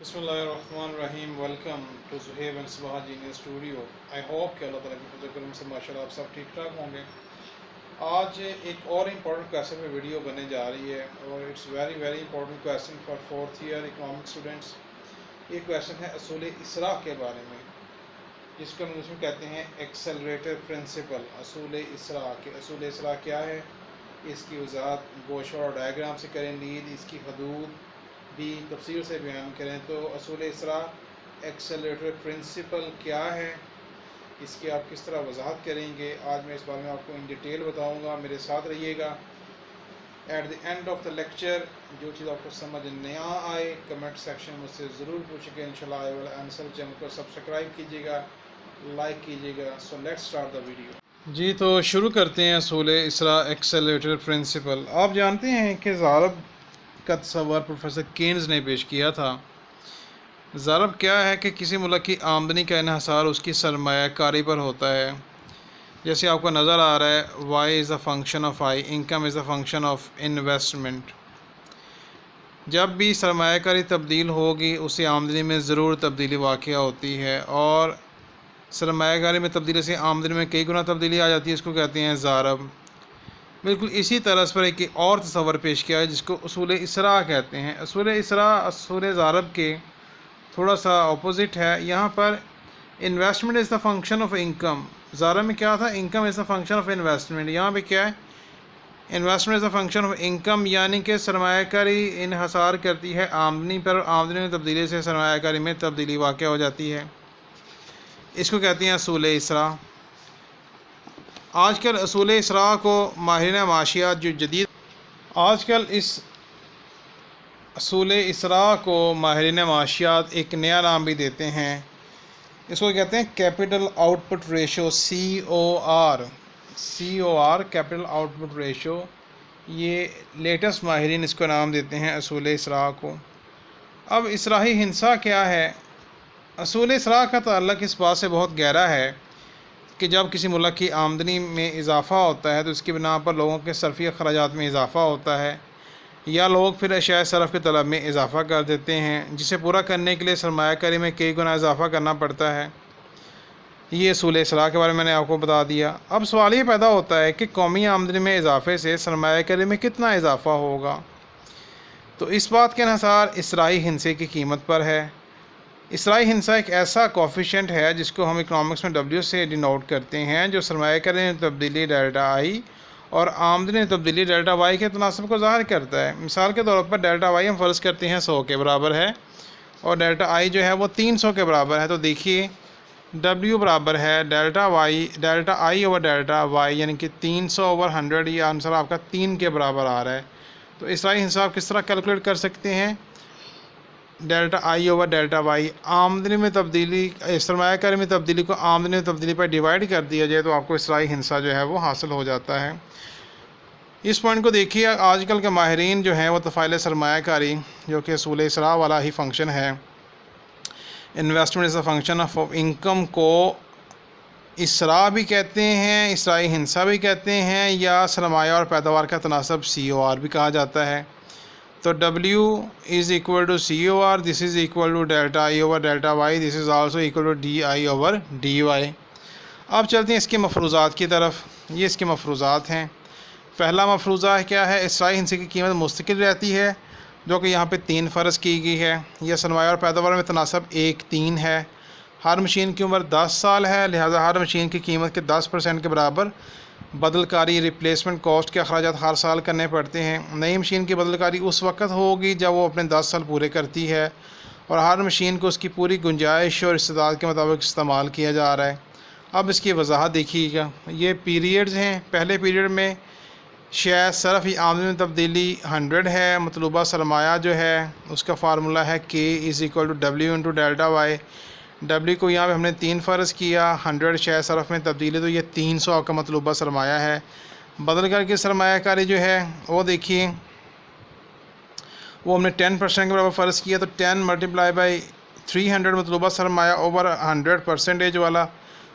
बिस्मिल्लाहिर्रहमानिर्रहीम। Welcome to Suhaib and सुबह genius studio. I hope कि अल्लाह ताला की फजल करम से माशाल्लाह आप सब ठीक ठाक होंगे। आज एक और इम्पॉर्टेंट क्वेश्चन पे वीडियो बनने जा रही है और it's very very important question for fourth year economic students. ये क्वेश्चन है असूल इसरा के बारे में, जिसको हम उसमें कहते हैं एक्सेलरेटर प्रिंसिपल। असूल इसरा के असूल इसरा क्या है, इसकी वजाहत गोशा और डायग्राम से करें, लीड इसकी हदूद भी तफसील से बयान करें। तो असूल इसरा एक्सेलरेटर प्रिंसिपल क्या है, इसकी आप किस तरह वजाहत करेंगे, आज मैं इस बारे में आपको इन डिटेल बताऊंगा। मेरे साथ रहिएगा। At the end of the lecture जो चीज़ आपको समझ नया आए कमेंट सेक्शन मुझसे ज़रूर पूछेंगे। इंशाल्लाह आई विल आंसर। चैनल को सब्सक्राइब कीजिएगा, लाइक कीजिएगा। So let's start the video. जी, तो शुरू करते हैं असूल इसरा एक्सेलरेटर प्रिंसिपल। आप जानते हैं कि ज़ारब का तस्वर प्रोफेसर केन्स ने पेश किया था। ज़ारब क्या है कि किसी मुल्क की आमदनी का इन्हसार उसकी सरमायाकारी पर होता है। जैसे आपको नज़र आ रहा है, Y is a function of I, income is a function of investment. जब भी सरमायाकारी तब्दील होगी उसे आमदनी में ज़रूर तब्दीली वाक़या होती है, और सरमायाकारी में तब्दीली से आमदनी में कई गुना तब्दीली आ जाती है। इसको कहते हैं ज़ारब। बिल्कुल इसी तरह पर एक और तस्वर पेश किया है जिसको असूल इसरा कहते हैं। असूल इसरा असूल ज़ारब के थोड़ा सा अपोजिट है। यहाँ पर investment is the function of income. ज़ारब में क्या था, income is the function of investment. यहाँ पे क्या है, investment is the function of income, यानी कि सरमायाकारी इन्हसार करती है आमदनी पर, आमदनी में तब्दीली से सरमायाकारी में तब्दीली वाक़या हो जाती है। इसको कहते हैं असूल इसरा। आजकल असूल इसरा को माहिरीन माशियात जो जदीद आजकल इस असूल इसरा को माहिरीन माशियात एक नया नाम भी देते हैं। इसको कहते हैं capital output ratio, COR capital output ratio. ये लेटेस्ट माहिरीन इसको नाम देते हैं असूल इसरा को। अब इसराही हिंसा क्या है? असूल इसरा का ताल्लुक़ इस बात से बहुत गहरा है कि जब किसी मुल्क की आमदनी में इजाफ़ा होता है तो इसकी बिना पर लोगों के सरफी अखराजात में इजाफ़ा होता है, या लोग फिर अशिया सरफ़ के तलब में इजाफ़ा कर देते हैं, जिसे पूरा करने के लिए सरमायाकारी में कई गुना इजाफ़ा करना पड़ता है। ये असूल इसरा के बारे में मैंने आपको बता दिया। अब सवाल ये पैदा होता है कि कौमी आमदनी में इजाफ़े से सरमायाकारी में कितना इजाफ़ा होगा। तो इस बात के इन्हसार इसराई हिंसे की कीमत पर है। इसराई हिंसा एक ऐसा कोफिशिएंट है जिसको हम इकोनॉमिक्स में W से डिनोट करते हैं, जो सरमायाकारी में तब्दीली डेल्टा I और आमदनी में तब्दीली डेल्टा Y के तनासब को ज़ाहिर करता है। मिसाल के तौर पर डेल्टा Y हम फ़र्ज़ करते हैं 100 के बराबर है और डेल्टा I जो है वो 300 के बराबर है। तो देखिए W बराबर है delta I over delta Y, यानी कि 300 ओवर 100। ये आंसर आपका 3 के बराबर आ रहा है। तो इसराई हिंसा आप किस तरह कैलकुलेट कर सकते हैं? Delta I over delta Y, आमदनी में तब्दीली, सरमायाकारी में तब्दीली को आमदनी में तब्दीली पर डिवाइड कर दिया जाए तो आपको इसराई हिंसा जो है वो हासिल हो जाता है। इस पॉइंट को देखिए, आजकल के माहिरीन जो हैं वो तफ़ाइल सरमायाकारी, जो कि असूल इसरा वाला ही फंक्शन है, investment is a function of income, को इसरा भी कहते हैं, इसराई हिंसा भी कहते हैं, या सरमाया और पैदावार का तनासब COR भी कहा जाता है। तो W is equal to COR, this is equal to delta I over delta Y, this is also equal to DI over DY। अब चलते हैं इसके मफरूज़ात की तरफ। ये इसके मफरूज़ात हैं। पहला मफरूज़ा क्या है, इसराई हिंसे की कीमत मुस्तकिल रहती है, जो कि यहाँ पे 3 फ़र्ज़ की गई है। यह सरमाया और पैदावार में तनासब 1:3 है। हर मशीन की उम्र 10 साल है, लिहाजा हर मशीन की कीमत के 10% के बराबर बदलकारी रिप्लेसमेंट कॉस्ट के अखराजात हर साल करने पड़ते हैं। नई मशीन की बदलकारी उस वक्त होगी जब वो अपने 10 साल पूरे करती है, और हर मशीन को उसकी पूरी गुंजाइश और इस्तेदाद के मुताबिक इस्तेमाल किया जा रहा है। अब इसकी वजाहत देखिएगा। ये पीरियड्स हैं। पहले पीरियड में शेयर सरफ़ या आमदनी में तब्दीली 100 है। मतलूबा सरमाया जो है उसका फार्मूला है K is equal to W into delta Y। W को यहाँ पे हमने 3 फ़र्ज़ किया, 100 शेयर सरफ़ में तब्दीली, तो ये 300 आपका मतलूबा सरमाया है। बदल करके सरमायाकारी जो है वो देखिए, वो हमने 10% के बराबर फ़र्ज़ किया, तो 10 मल्टीप्लाई बाई 300 मतलूबा सरमाया ओवर 100% वाला,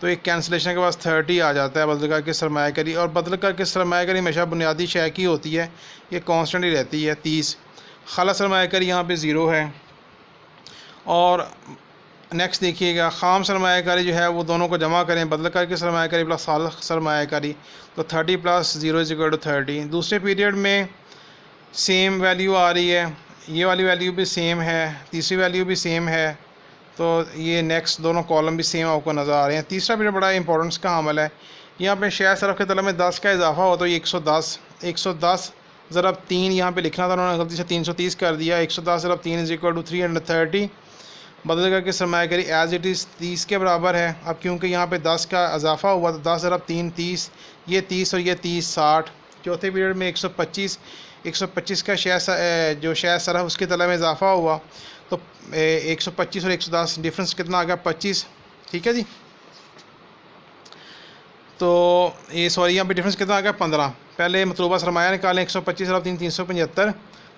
तो एक कैंसलेशन के बाद 30 आ जाता है बदल करके सरमायाकारी। और बदल करके सरमायाकारी हमेशा बुनियादी शय की होती है, ये कॉन्स्टेंट ही रहती है 30। खाला सरमायाकारी यहाँ पे 0 है। और नेक्स्ट देखिएगा, ख़ाम सरमायाकारी जो है वो दोनों को जमा करें, बदल करके सरमायाकारी प्लस साल सरमायाकारी, तो 30 + 0 = 30। दूसरे पीरियड में सेम वैल्यू आ रही है, ये वाली वैल्यू भी सेम है, तीसरी वैल्यू भी सेम है, तो ये नेक्स्ट दोनों कॉलम भी सेम आपको नज़र आ रहे हैं। तीसरा पीरियड बड़ा इंपॉर्टेंस का हामिल है। यहाँ पे शेयर सरफ के तलब में 10 का इजाफा हो तो ये 110 ज़रब 3 यहाँ पे लिखना था, उन्होंने गलती से 330 कर दिया। 110 ज़रब 3 = 330। बदल करके सरमायाकारी एज़ इट इज़ 30 के बराबर है। अब क्योंकि यहाँ पे 10 का इजाफा हुआ तो 10 ज़रब 3 30, ये 30 और ये 30 60। चौथे पीरियड में 125 का जो शेयर सरफ उसके तलब में इजाफा हुआ तो 125 और 110 डिफरेंस कितना आ गया, 25। ठीक है जी, तो ये सॉरी यहाँ पे डिफरेंस कितना आ गया, 15। पहले मतलूबा सरमाया निकालें, 125 ज़रब 3 375,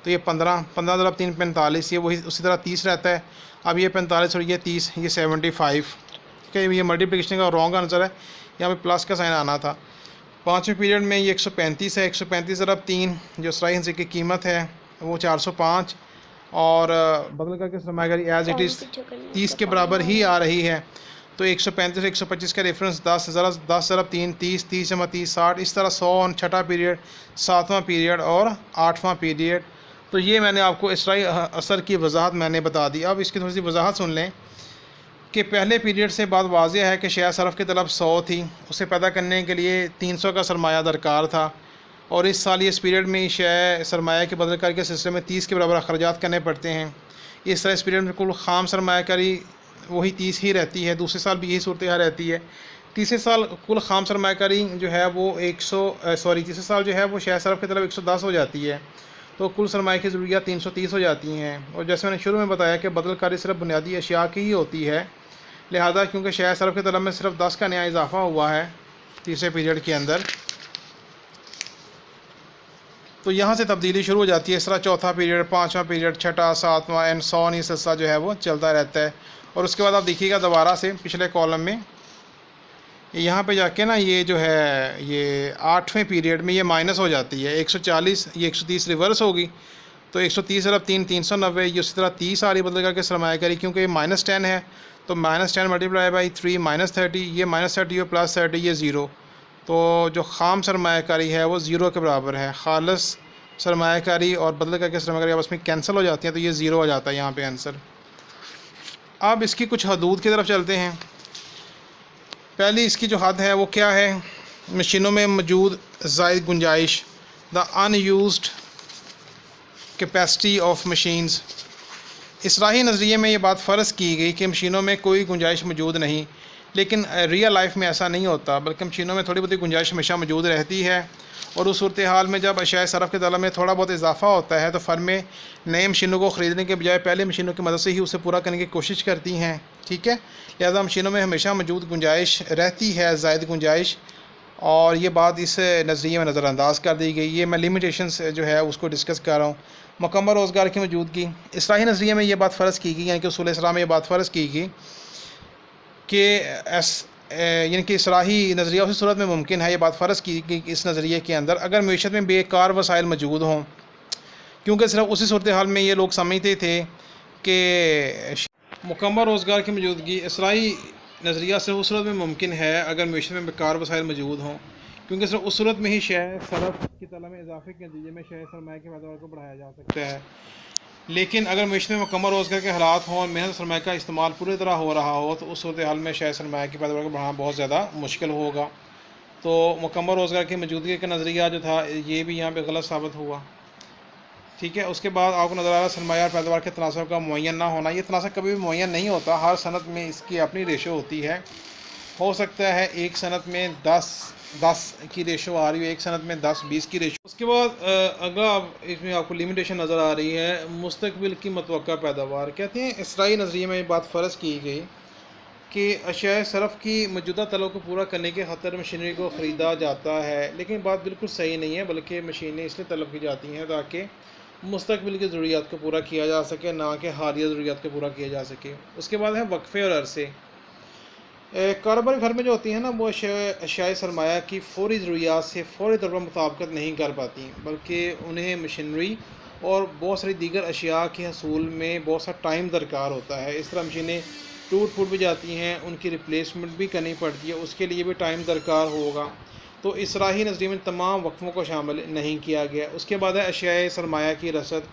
तो ये 15 ज़रब 3 45, ये वही उसी तरह 30 रहता है। अब ये 45 और ये 30, ये 75। ठीक है, ये मल्टीप्लिकेशन का रॉन्ग आंसर है, यहाँ पे प्लस का साइन आना था। पाँचवें पीरियड में ये 135 है, 135 ज़रब 3 जो सराई हिस्से की कीमत है वो 405, और बदल करके सरमायाकारी एज़ इट इज़ 30 के बराबर ही आ रही है। तो 135 और 125 का रेफरेंस 10 ज़रब 3 30, 30 जमा 30 60, इस तरह 100 छठा पीरियड, सातवां पीरियड और आठवां पीरियड। तो ये मैंने आपको इसराई असर की वजाहत मैंने बता दी। अब इसकी थोड़ी सी वजाहत सुन लें कि पहले पीरियड से बात वाज़ेह है कि शेयर सरफ की तलब 100 थी, उसे पैदा करने के लिए 300 का सरमाया दरकार था, और इस साल इस पीरियड में शेयर सरमाया के बदल करके सिलसिले में 30 के बराबर अखराजात करने पड़ते हैं। इस तरह इस पीरियड में कुल ख़ाम सरमायाकारी वही 30 ही रहती है। दूसरे साल भी यही सूरत हाल रहती है। तीसरे साल कुल ख़ाम सरमायाकारी जो है वो तीसरे साल जो है वो शेयर सरफ की तलब 110 हो जाती है, तो कुल सरमाया की ज़रूरियात 330 हो जाती हैं। और जैसे मैंने शुरू में बताया कि बदलकारी सिर्फ बुनियादी अशिया की ही होती है, लिहाजा क्योंकि शेयर सरफ की तलब में सिर्फ 10 का नया इजाफा हुआ है तीसरे पीरियड के अंदर, तो यहाँ से तब्दीली शुरू हो जाती है। इस तरह चौथा पीरियड, पाँचवा पीरियड, छठा, सातवां एंड सॉन, ये सिलसिला जो है वो चलता रहता है। और उसके बाद आप देखिएगा दोबारा से पिछले कॉलम में यहाँ पे जाके ना ये जो है ये आठवें पीरियड में ये माइनस हो जाती है, 140, ये 130 रिवर्स होगी, तो 130 ज़रब 3 390, ये उसी तरह 30 आ रही बदल करके सरमायाकारी, क्योंकि ये -10 है तो -10 मल्टीप्लाई बाई 3 -30, ये -30 और +30, ये 0। तो जो ख़ाम सरमायाकारी है वो 0 के बराबर है। ख़ालिस सरमायाकारी और बदल करके सरमायाकारी आपस में कैंसिल हो जाती हैं, तो ये 0 हो जाता है यहाँ पे आंसर। अब इसकी कुछ हदूद की तरफ चलते हैं। पहली इसकी जो हद है वो क्या है, मशीनों में मौजूद ज़ायद गुंजाइश, the unused capacity of machines. इसराही नज़रिए में ये बात फ़र्ज़ की गई कि मशीनों में कोई गुंजाइश मौजूद नहीं, लेकिन रियल लाइफ में ऐसा नहीं होता, बल्कि मशीनों में थोड़ी बहुत गुंजाइश हमेशा मौजूद रहती है। और उस सूरत हाल में जब अशिया सरफ के तलब में थोड़ा बहुत इजाफा होता है तो फर्में नए मशीनों को ख़रीदने के बजाय पहले मशीनों की मदद से ही उसे पूरा करने की कोशिश करती हैं। ठीक है, लिहाजा मशीनों में हमेशा मौजूद गुंजाइश रहती है, ज़ायद गुंजाइश, और ये बात इस नज़रिए में नज़रअंदाज कर दी गई। ये मैं लिमिटेशंस जो है उसको डिस्कस कर रहा हूँ। मुकम्मल रोज़गार की मौजूदगी, इसराही नज़रिए में ये बात फ़र्ज़ की गई, यानी कि उसूल इस्लाम में ये बात फ़र्ज़ की गई कि यानी कि इसराही नज़रिया उसी सूरत में मुमकिन है, ये बात फ़र्ज़ की गई इस नज़रिए के अंदर अगर मईशत में बेकार वसाइल मौजूद हों, क्योंकि सिर्फ उसी सूरत हाल में ये लोग समझते थे कि मुकम्मल रोज़गार की मौजूदगी इसराही नज़रिया सिर्फ उस सूरत में मुमकिन है अगर मईशत में बेकार वसाइल मौजूद हों, क्योंकि सिर्फ उस सूरत में ही शेयर सरफ की तलब में इजाफे के नतीजे में शेयर सरमाया की पैदावार को बढ़ाया जा सकता है। लेकिन अगर मईशत में मुकम्मल रोज़गार के हालात हों और मेहनत सरमाया का इस्तेमाल पूरी तरह हो रहा हो तो उस सूरत हाल में शेयर सरमाया की पैदावार को बढ़ाना बहुत ज़्यादा मुश्किल होगा। तो मुकम्मल रोज़गार की मौजूदगी का नज़रिया जो था ये भी यहाँ पे गलत साबित हुआ। ठीक है, उसके बाद आपको नज़र आ रहा सरमाया और पैदावार के तनासब का मुअय्यन ना होना। ये तनासब कभी भी मुअय्यन नहीं होता, हर सनत में इसकी अपनी रेशो होती है। हो सकता है एक सनत में 10 की रेशो आ रही है, एक सनत में 10-20 की रेशो। उसके बाद अगला इसमें आपको लिमिटेशन नज़र आ रही है, मुस्तकबिल की मतवक्का पैदावार। कहते हैं इसराई नज़रिए में ये बात फ़र्ज़ की गई कि अशिया सरफ की मौजूदा तलब को पूरा करने के खातिर मशीनरी को ख़रीदा जाता है, लेकिन बात बिल्कुल सही नहीं है, बल्कि मशीनें इसलिए तलब की जाती हैं ताकि मुस्तकबिल की ज़रूरियात को पूरा किया जा सके, ना कि हालिया ज़रूरियात को पूरा किया जा सके। उसके बाद है वक्फ़े और अरसे। कारोबारी फर्में जो होती हैं ना वो अशिया सरमाया की फ़ौरी ज़रूरियात से फ़ौरी तौर पर मुताबिकत नहीं कर पाती, बल्कि उन्हें मशीनरी और बहुत सारी दीगर अशिया के हसूल में बहुत सा टाइम दरकार होता है। इस तरह मशीनें टूट फूट भी जाती हैं, उनकी रिप्लेसमेंट भी करनी पड़ती है, उसके लिए भी टाइम दरकार होगा। तो इसराही नज़रिए में तमाम वक्फ़ों को शामिल नहीं किया गया। उसके बाद है अशियाए सरमाया की रसद।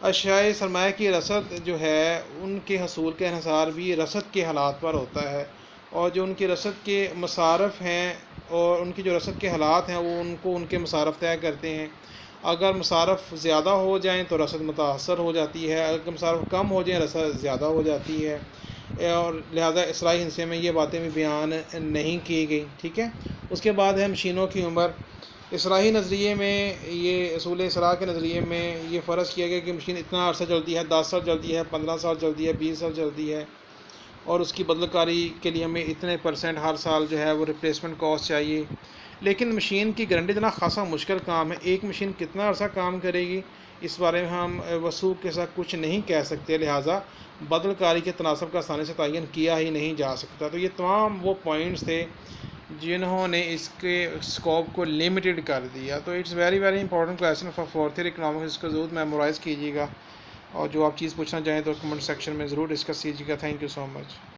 अशियाए सरमाया की रसद जो है उनके हसूल का इन्हिसार भी रसद के हालात पर होता है, और जो उनकी रसद के मसारफ़ हैं और उनकी जो रसद के हालात हैं वो उनको उनके मसारफ़ तय करते हैं। अगर मसारफ़ ज़्यादा हो जाएँ तो रसद मुतासर हो जाती है, अगर मसारफ़ कम हो जाएँ रसद ज़्यादा हो जाती है, और लिहाजा इसराई हिस्से में ये बातें भी बयान नहीं की गई। ठीक है। उसके बाद है मशीनों की उम्र। इसराई नज़रिए में ये असूल इसरा के नज़रिए में ये फ़र्ज़ किया गया कि मशीन इतना अर्सा चलती है, 10 साल चलती है, 15 साल चलती है, 20 साल चलती है, और उसकी बदलकारी के लिए हमें इतने % हर साल जो है वो रिप्लेसमेंट कॉस्ट चाहिए। लेकिन मशीन की गारंटी देना खासा मुश्किल काम है। एक मशीन कितना अर्सा काम करेगी इस बारे में हम वसूख के साथ कुछ नहीं कह सकते, लिहाजा बदलकारी के तनासब का आसानी से तयन किया ही नहीं जा सकता। तो ये तमाम वो पॉइंट्स थे जिन्होंने इसके स्कोप को लिमिटेड कर दिया। तो it's very very important question for fourth year economics, इसको ज़रूर मेमोराइज़ कीजिएगा, और जो आप चीज़ पूछना चाहें तो कमेंट सेक्शन में ज़रूर डिस्कस कीजिएगा। Thank you so much.